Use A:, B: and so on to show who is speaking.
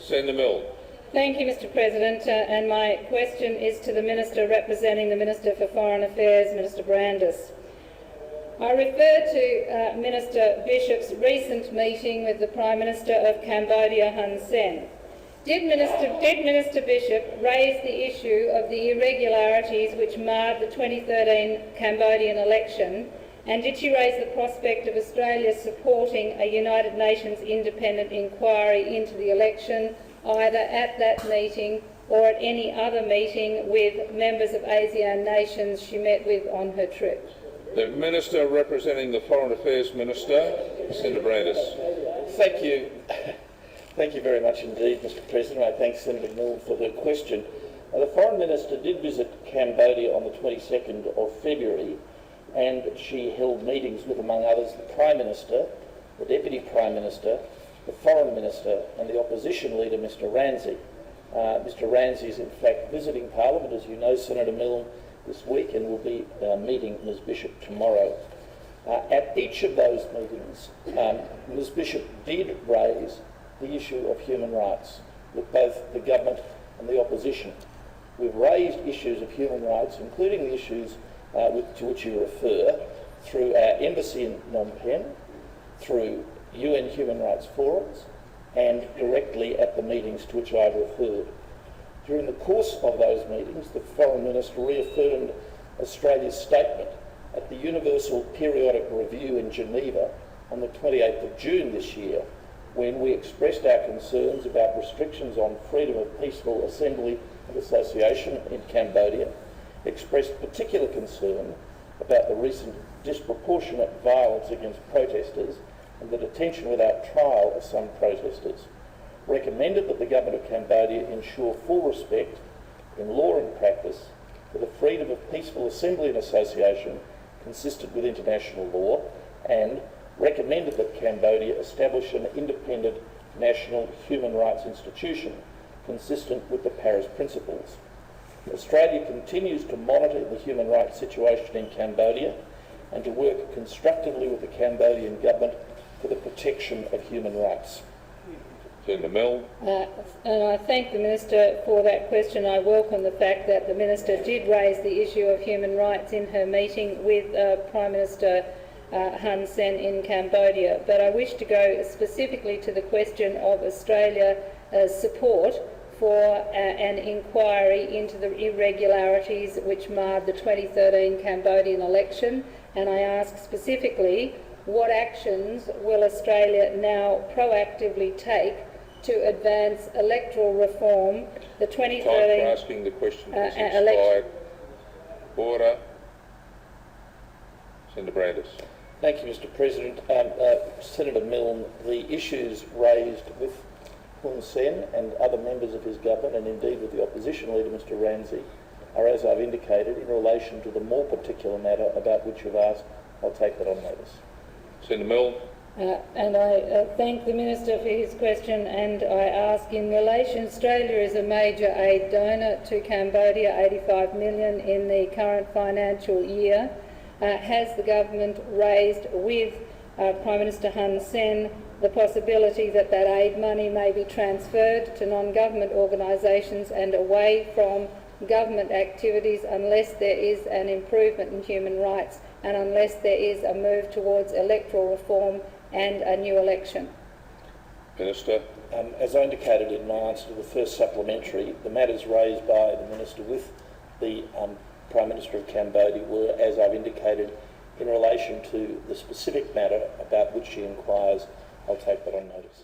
A: Senator Milne.
B: Thank you, Mr President, and my question is to the Minister representing the Minister for Foreign Affairs, Minister Brandis. I refer to Minister Bishop's recent meeting with the Prime Minister of Cambodia, Hun Sen. Did Minister Bishop raise the issue of the irregularities which marred the 2013 Cambodian election, and did she raise the prospect of Australia supporting a United Nations independent inquiry into the election, either at that meeting or at any other meeting with members of ASEAN nations she met with on her trip?
A: The Minister representing the Foreign Affairs Minister, Senator Brandis.
C: Thank you. Thank you very much indeed, Mr President. I thank Senator Milne for the question. The Foreign Minister did visit Cambodia on the 22nd of February, and she held meetings with, among others, the Prime Minister, the Deputy Prime Minister, the Foreign Minister and the Opposition Leader, Mr Ranzi. Mr Ranzi is in fact visiting Parliament, as you know, Senator Milne, this week, and will be meeting Ms Bishop tomorrow. At each of those meetings, Ms Bishop did raise the issue of human rights with both the government and the opposition. We've raised issues of human rights, including the issues to which you refer, through our embassy in Phnom Penh, through UN human rights forums, and directly at the meetings to which I've referred. During the course of those meetings, the Foreign Minister reaffirmed Australia's statement at the Universal Periodic Review in Geneva on the 28th of June this year, when we expressed our concerns about restrictions on freedom of peaceful assembly and association in Cambodia, expressed particular concern about the recent disproportionate violence against protesters and the detention without trial of some protesters, recommended that the Government of Cambodia ensure full respect in law and practice for the freedom of peaceful assembly and association consistent with international law, and recommended that Cambodia establish an independent national human rights institution consistent with the Paris Principles. Australia continues to monitor the human rights situation in Cambodia and to work constructively with the Cambodian government for the protection of human rights.
A: Senator Milne.
B: And I thank the Minister for that question. I welcome the fact that the Minister did raise the issue of human rights in her meeting with Prime Minister Hun Sen in Cambodia. But I wish to go specifically to the question of Australia's support for an inquiry into the irregularities which marred the 2013 Cambodian election, and I ask specifically, what actions will Australia now proactively take to advance electoral reform? The 2013
A: Time for asking the question has expired. Order. Senator Brandis.
C: Thank you, Mr President. Senator Milne, the issues raised with Hun Sen and other members of his government, and indeed with the opposition leader, Mr Ranzi, are, as I've indicated, in relation to the more particular matter about which you've asked. I'll take that on notice.
A: Senator Milne.
B: And I thank the Minister for his question, and I ask, in relation, Australia is a major aid donor to Cambodia, 85 million in the current financial year. Has the government raised with Prime Minister Hun Sen the possibility that that aid money may be transferred to non-government organisations and away from government activities unless there is an improvement in human rights and unless there is a move towards electoral reform and a new election?
A: Minister.
C: As I indicated in my answer to the first supplementary, the matters raised by the Minister with the Prime Minister of Cambodia were, as I've indicated, in relation to the specific matter about which she enquires. I'll take that on notice.